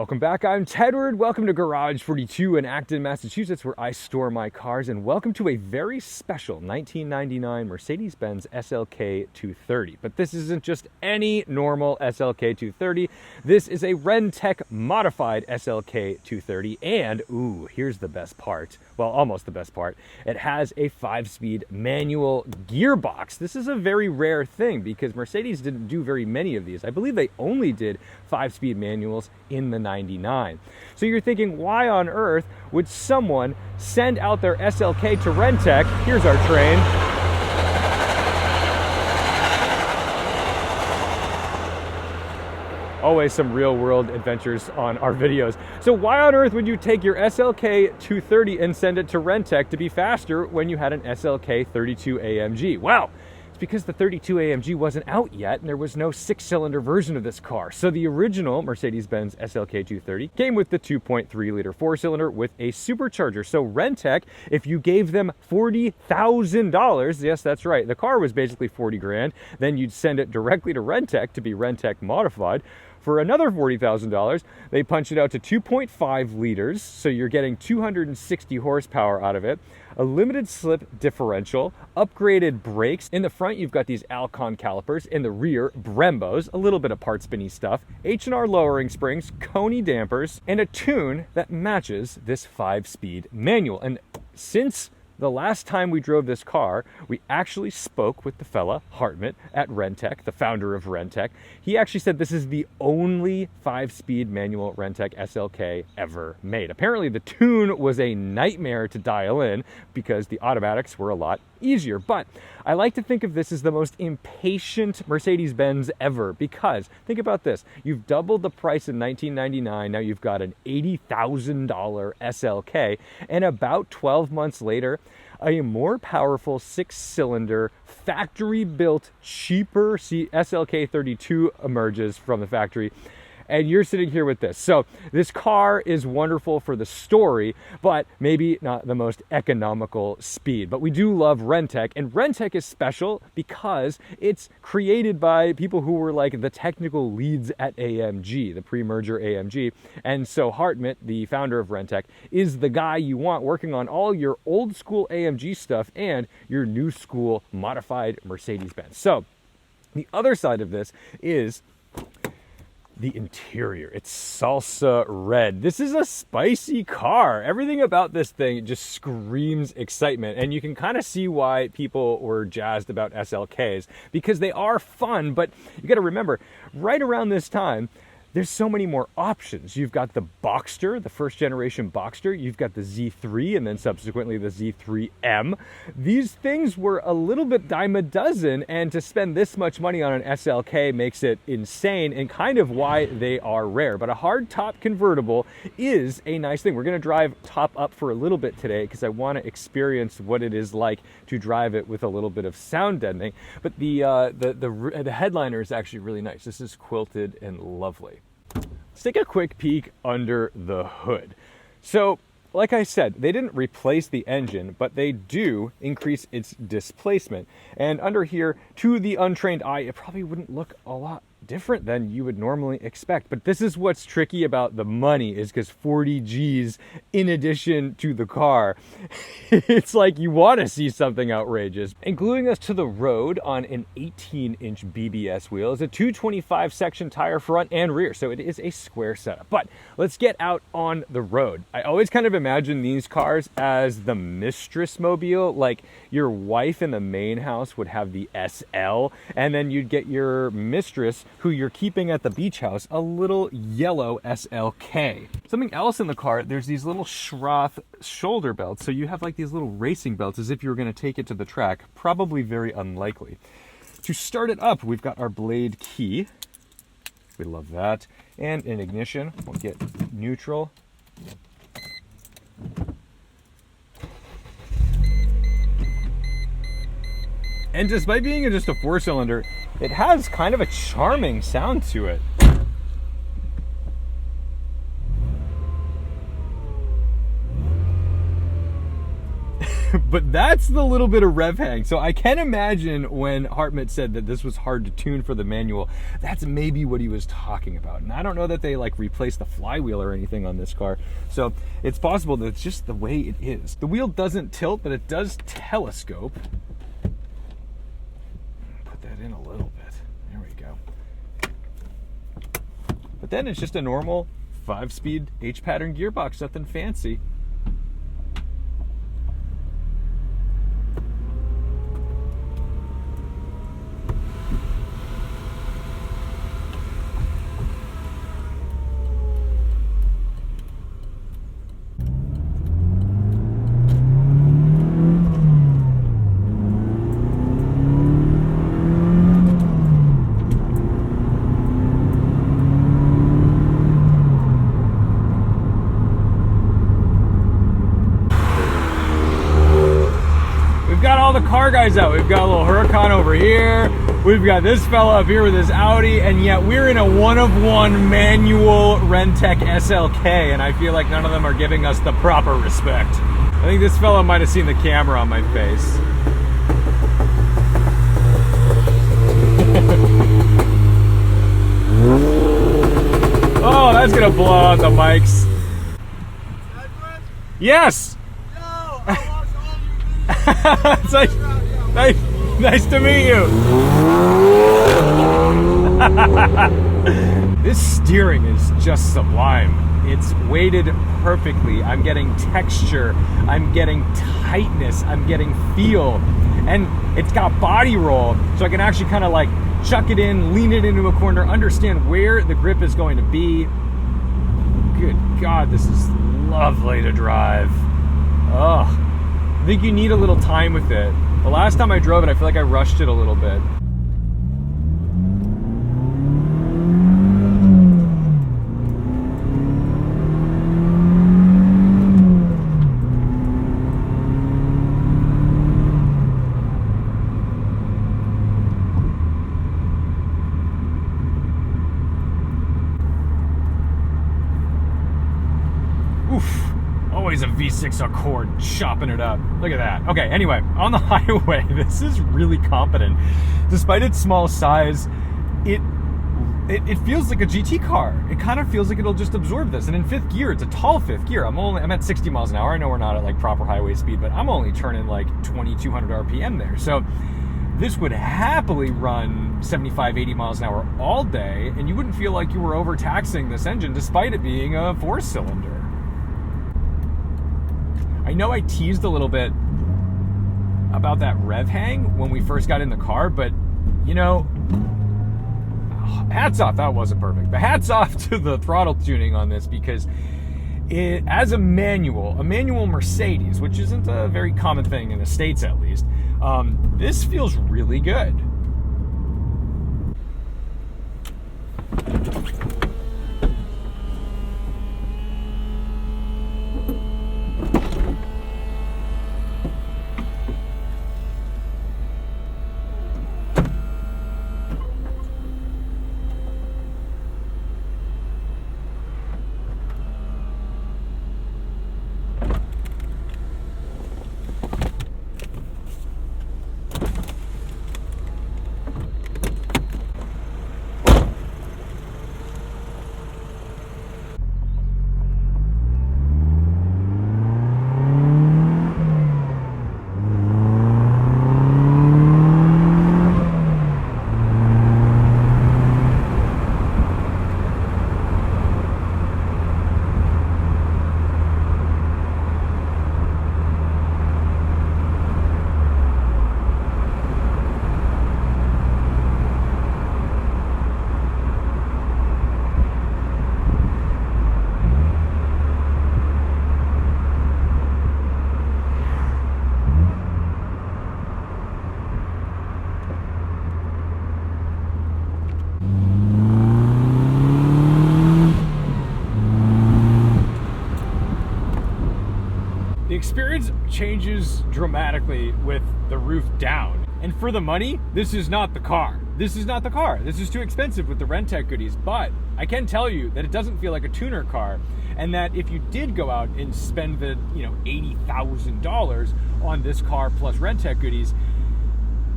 Welcome back, I'm Tedward. Welcome to Garage 42 in Acton, Massachusetts, where I store my cars, and welcome to a very special 1999 Mercedes-Benz SLK 230. But this isn't just any normal SLK 230. This is a Renntech modified SLK 230, and ooh, here's the best part. Well, almost the best part. It has a 5-speed manual gearbox. This is a very rare thing because Mercedes didn't do very many of these. I believe they only did 5-speed manuals in the 99. So you're thinking, why on earth would someone send out their SLK to Renntech? Here's our train. Always some real world adventures on our videos. So why on earth would you take your SLK 230 and send it to Renntech to be faster when you had an SLK 32 AMG? Well, it's because the 32 AMG wasn't out yet and there was no 6-cylinder version of this car. So the original Mercedes-Benz SLK 230 came with the 2.3-liter 4-cylinder with a supercharger. So Renntech, if you gave them $40,000, yes, that's right, the car was basically 40 grand, then you'd send it directly to Renntech to be Renntech modified. For another $40,000, they punch it out to 2.5 liters, so you're getting 260 horsepower out of it, a limited slip differential, upgraded brakes. In the front, you've got these Alcon calipers. In the rear, Brembos, a little bit of parts spinny stuff, H&R lowering springs, Coney dampers, and a tune that matches this 5-speed manual. And since the last time we drove this car, we actually spoke with the fella, Hartmut, at Renntech, the founder of Renntech. He actually said this is the only 5-speed manual Renntech SLK ever made. Apparently the tune was a nightmare to dial in because the automatics were a lot easier. But I like to think of this as the most impatient Mercedes-Benz ever, because think about this. You've doubled the price in 1999. Now you've got an $80,000 SLK, and about 12 months later, a more powerful 6-cylinder, factory-built, cheaper SLK 32 emerges from the factory. And you're sitting here with this. So this car is wonderful for the story, but maybe not the most economical speed. But we do love Renntech, and Renntech is special because it's created by people who were like the technical leads at AMG, the pre-merger AMG. And so Hartmut, the founder of Renntech, is the guy you want working on all your old school AMG stuff and your new school modified Mercedes-Benz. So the other side of this is the interior. It's salsa red. This is a spicy car. Everything about this thing just screams excitement, and you can kind of see why people were jazzed about SLKs, because they are fun. But you got to remember, right around this time, there's so many more options. You've got the Boxster, the first generation Boxster. You've got the Z3 and then subsequently the Z3M. These things were a little bit dime a dozen, and to spend this much money on an SLK makes it insane and kind of why they are rare. But a hardtop convertible is a nice thing. We're going to drive top up for a little bit today because I want to experience what it is like to drive it with a little bit of sound deadening. But the headliner is actually really nice. This is quilted and lovely. Let's take a quick peek under the hood. So, like I said, they didn't replace the engine, but they do increase its displacement. And under here, to the untrained eye, it probably wouldn't look a lot different than you would normally expect. But this is what's tricky about the money, is because 40 G's in addition to the car. It's like you want to see something outrageous. And gluing us to the road on an 18-inch BBS wheel is a 225 section tire front and rear. So it is a square setup. But let's get out on the road. I always kind of imagine these cars as the mistress mobile. Like your wife in the main house would have the SL, and then you'd get your mistress, who you're keeping at the beach house, a little yellow SLK. Something else in the car, there's these little Schroth shoulder belts. So you have like these little racing belts as if you were going to take it to the track. Probably very unlikely. To start it up, we've got our Blade key. We love that. And in ignition, we'll get neutral. And despite being just a 4-cylinder, it has kind of a charming sound to it. But that's the little bit of rev hang. So I can imagine when Hartmut said that this was hard to tune for the manual, that's maybe what he was talking about. And I don't know that they like replaced the flywheel or anything on this car. So it's possible that it's just the way it is. The wheel doesn't tilt, but it does telescope. Put that in a little bit. There we go. But then it's just a normal 5-speed H-pattern gearbox, nothing fancy. The car guys out. We've got a little Huracan over here. We've got this fella up here with his Audi, and yet we're in a one-of-one manual Renntech SLK, and I feel like none of them are giving us the proper respect. I think this fella might have seen the camera on my face. Oh, that's gonna blow out the mics. Tedward? Yes! Yo, I watched all your videos. It's like, nice to meet you. This steering is just sublime. It's weighted perfectly. I'm getting texture. I'm getting tightness. I'm getting feel. And it's got body roll, so I can actually kind of like chuck it in, lean it into a corner, understand where the grip is going to be. Good God, this is lovely to drive. Oh, I think you need a little time with it. The last time I drove it, I feel like I rushed it a little bit. Oof. Always a V6 Accord chopping it up. Look at that. Okay, anyway, on the highway, this is really competent. Despite its small size, it feels like a GT car. It kind of feels like it'll just absorb this. And in fifth gear, it's a tall fifth gear. I'm at 60 miles an hour. I know we're not at like proper highway speed, but I'm only turning like 2,200 RPM there. So this would happily run 75, 80 miles an hour all day, and you wouldn't feel like you were overtaxing this engine despite it being a 4-cylinder. I know I teased a little bit about that rev hang when we first got in the car, but you know, hats off, that wasn't perfect, but hats off to the throttle tuning on this, because it, as a manual Mercedes, which isn't a very common thing in the States at least, this feels really good. The experience changes dramatically with the roof down. And for the money, this is not the car. this is not the car. This is too expensive with the Renntech goodies. But I can tell you that it doesn't feel like a tuner car, and that if you did go out and spend the $80,000 on this car plus Renntech goodies,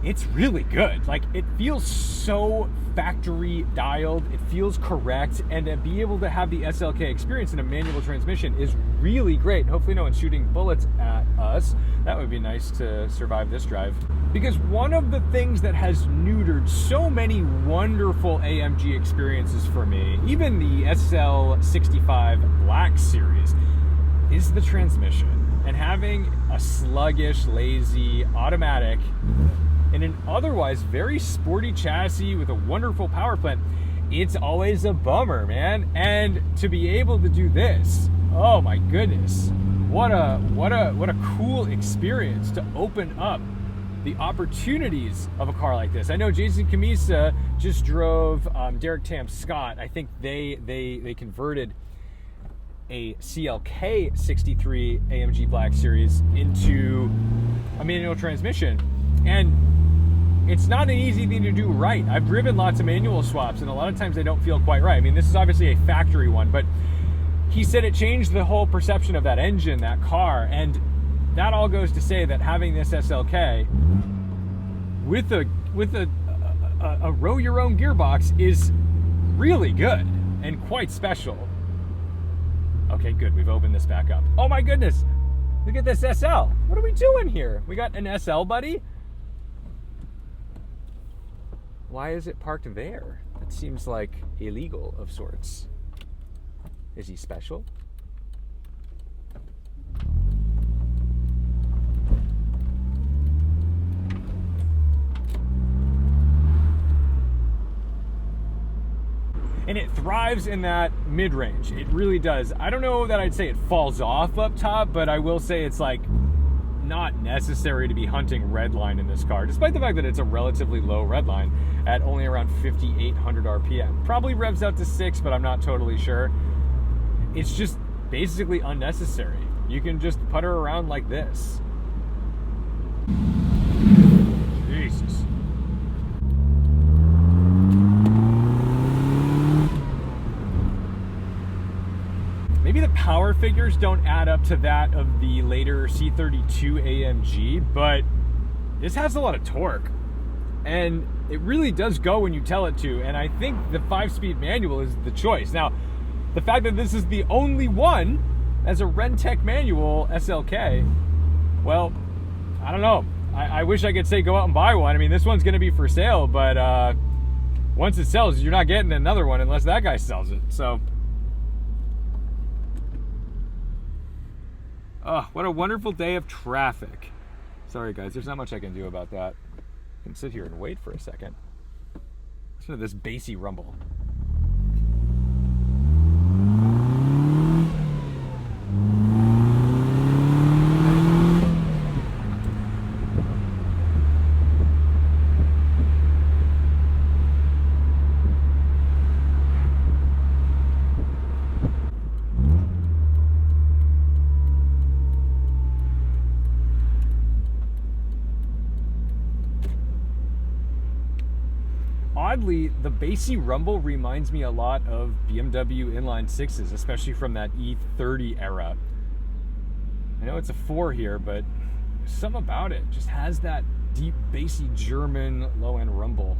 it's really good. Like, it feels so factory dialed, it feels correct, and to be able to have the SLK experience in a manual transmission is really great. Hopefully no one's shooting bullets at us. That would be nice to survive this drive. Because one of the things that has neutered so many wonderful AMG experiences for me, even the SL65 Black Series, is the transmission. And having a sluggish, lazy, automatic in an otherwise very sporty chassis with a wonderful power plant, it's always a bummer, man. And to be able to do this, oh my goodness, what a cool experience to open up the opportunities of a car like this. I know Jason Camisa just drove Derek Tam Scott. I think they converted a CLK 63 AMG Black Series into a manual transmission, and it's not an easy thing to do right. I've driven lots of manual swaps, and a lot of times they don't feel quite right. I mean, this is obviously a factory one, but he said it changed the whole perception of that engine, that car, and that all goes to say that having this SLK with a row your own gearbox is really good and quite special. Okay, good. We've opened this back up. Oh my goodness! Look at this SL. What are we doing here? We got an SL, buddy. Why is it parked there? That seems like illegal of sorts. Is he special? And it thrives in that mid-range. It really does. I don't know that I'd say it falls off up top, but I will say it's like not necessary to be hunting redline in this car, despite the fact that it's a relatively low redline at only around 5,800 RPM. Probably revs out to 6, but I'm not totally sure. It's just basically unnecessary. You can just putter around like this. Jesus. Maybe the power figures don't add up to that of the later C32 AMG, but this has a lot of torque. And it really does go when you tell it to, and I think the 5-speed manual is the choice. Now, the fact that this is the only one as a Renntech manual SLK, well, I don't know. I wish I could say go out and buy one. I mean, this one's going to be for sale, but once it sells, you're not getting another one unless that guy sells it. So, oh, what a wonderful day of traffic. Sorry, guys, there's not much I can do about that. I can sit here and wait for a second. Listen to this bassy rumble. Oddly, the bassy rumble reminds me a lot of BMW inline 6s, especially from that E30 era. I know it's a 4 here, but something about it just has that deep, bassy German low-end rumble.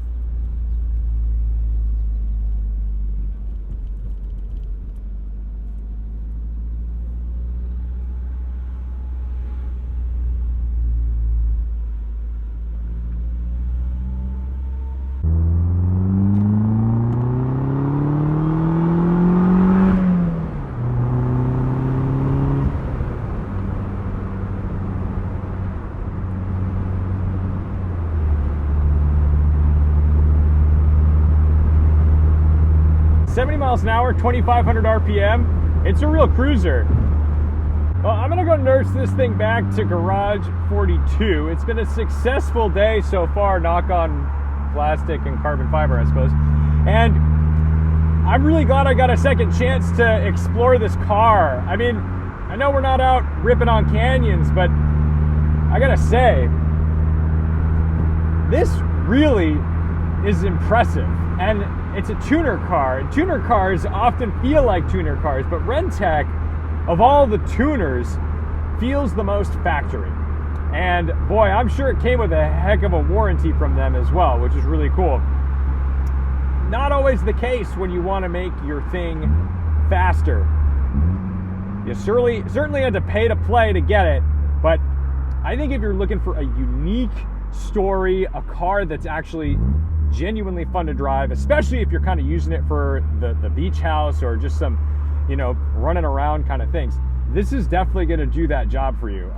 Miles an hour, 2,500 RPM. It's a real cruiser. Well, I'm gonna go nurse this thing back to garage 42. It's been a successful day so far, knock on plastic and carbon fiber, I suppose. And I'm really glad I got a second chance to explore this car. I mean, I know we're not out ripping on canyons, but I gotta say, this really is impressive. And it's a tuner car. And tuner cars often feel like tuner cars, but Renntech, of all the tuners, feels the most factory. And boy, I'm sure it came with a heck of a warranty from them as well, which is really cool. Not always the case when you want to make your thing faster. You certainly had to pay to play to get it, but I think if you're looking for a unique story, a car that's actually genuinely fun to drive, especially if you're kind of using it for the beach house or just some, running around kind of things, this is definitely going to do that job for you.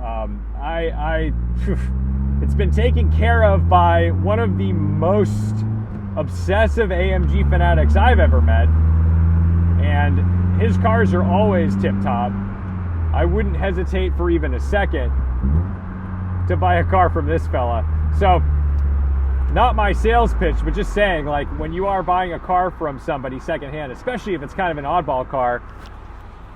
It's been taken care of by one of the most obsessive AMG fanatics I've ever met, and his cars are always tip-top. I wouldn't hesitate for even a second to buy a car from this fella. So, not my sales pitch, but just saying, like, when you are buying a car from somebody secondhand, especially if it's kind of an oddball car,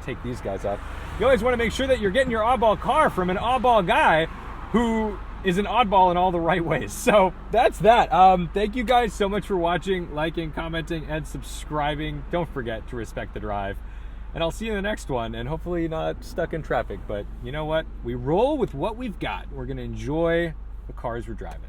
take these guys off. You always want to make sure that you're getting your oddball car from an oddball guy who is an oddball in all the right ways. So that's that. Thank you guys so much for watching, liking, commenting, and subscribing. Don't forget to respect the drive. And I'll see you in the next one, and hopefully not stuck in traffic. But you know what? We roll with what we've got. We're going to enjoy the cars we're driving.